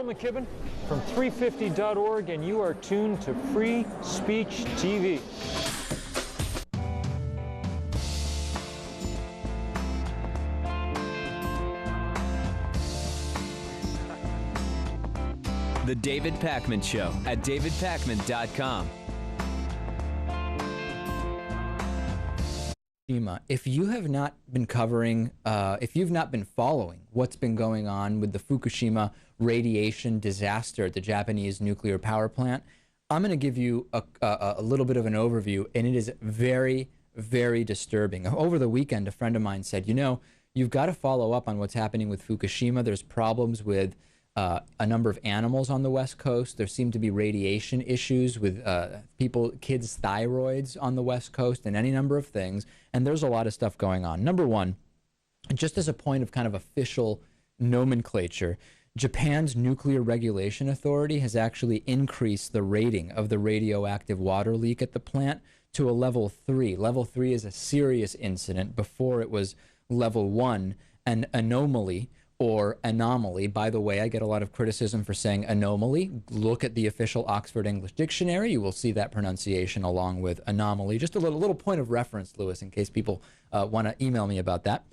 Joel McKibben from 350.org, and you are tuned to Free Speech TV. The David Pakman Show at davidpakman.com. If you have not been covering, if you've not been following what's been going on with the Fukushima radiation disaster at the Japanese nuclear power plant, I'm going to give you a little bit of an overview, and it is very, very disturbing. Over the weekend, a friend of mine said, you know, you've got to follow up on what's happening with Fukushima. There's problems with a number of animals on the West Coast. There seem to be radiation issues with kids' thyroids on the West Coast and any number of things. And there's a lot of stuff going on. Number one, just as a point of kind of official nomenclature, Japan's Nuclear Regulation Authority has actually increased the rating of the radioactive water leak at the plant to a level 3. Level 3 is a serious incident. Before it was level 1, an anomaly or anomaly. By the way, I get a lot of criticism for saying anomaly. Look at the official Oxford English Dictionary. You will see that pronunciation along with anomaly. Just a little point of reference, Lewis, in case people want to email me about that.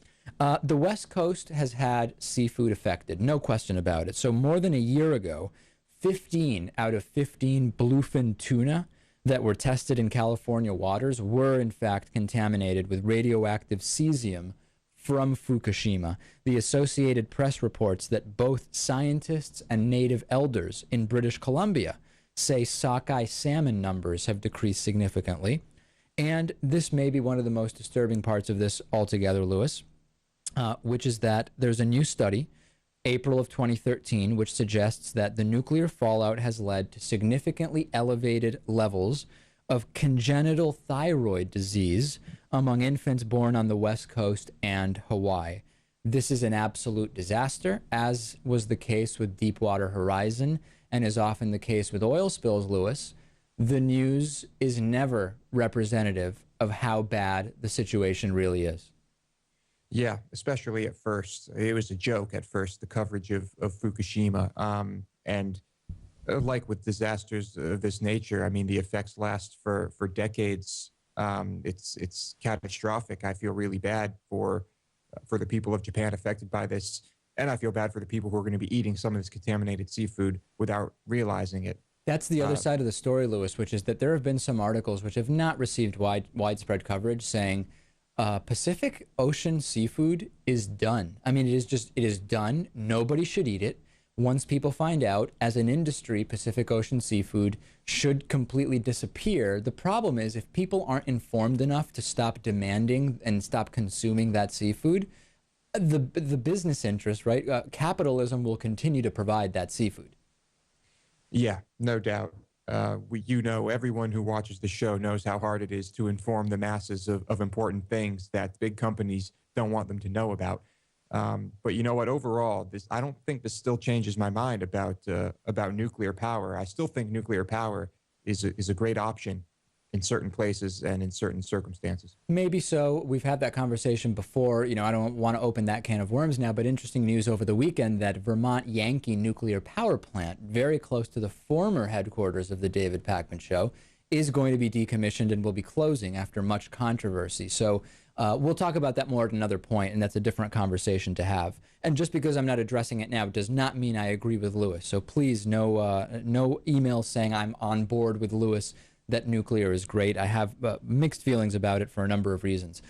The West Coast has had seafood affected, no question about it. So more than a year ago, 15 out of 15 bluefin tuna that were tested in California waters were in fact contaminated with radioactive cesium from Fukushima. The Associated Press reports that both scientists and native elders in British Columbia say sockeye salmon numbers have decreased significantly. And this may be one of the most disturbing parts of this altogether, Lewis, which is that there's a new study, April of 2013, which suggests that the nuclear fallout has led to significantly elevated levels of congenital thyroid disease among infants born on the West Coast and Hawaii. This is an absolute disaster, as was the case with Deepwater Horizon and is often the case with oil spills, Lewis. The news is never representative of how bad the situation really is. Yeah, especially at first. It was a joke at first, the coverage of Fukushima. And like with disasters of this nature, I mean, the effects last for decades. It's catastrophic. I feel really bad for the people of Japan affected by this. And I feel bad for the people who are going to be eating some of this contaminated seafood without realizing it. That's the other side of the story, Lewis, which is that there have been some articles which have not received widespread coverage saying Pacific Ocean seafood is done. I mean, it is done. Nobody should eat it. Once people find out, as an industry, Pacific Ocean seafood should completely disappear. The problem is if people aren't informed enough to stop demanding and stop consuming that seafood, the business interest, right? Capitalism will continue to provide that seafood. Yeah, no doubt. Everyone who watches the show knows how hard it is to inform the masses of important things that big companies don't want them to know about. But you know what? Overall, I don't think this still changes my mind about nuclear power. I still think nuclear power is a great option in certain places and in certain circumstances. Maybe so. We've had that conversation before. You know, I don't want to open that can of worms now, but interesting news over the weekend that Vermont Yankee nuclear power plant, very close to the former headquarters of the David Pakman Show, is going to be decommissioned and will be closing after much controversy. So we'll talk about that more at another point, and that's a different conversation to have. And just because I'm not addressing it now does not mean I agree with Lewis. So please, no emails saying I'm on board with Lewis that nuclear is great. I have mixed feelings about it for a number of reasons.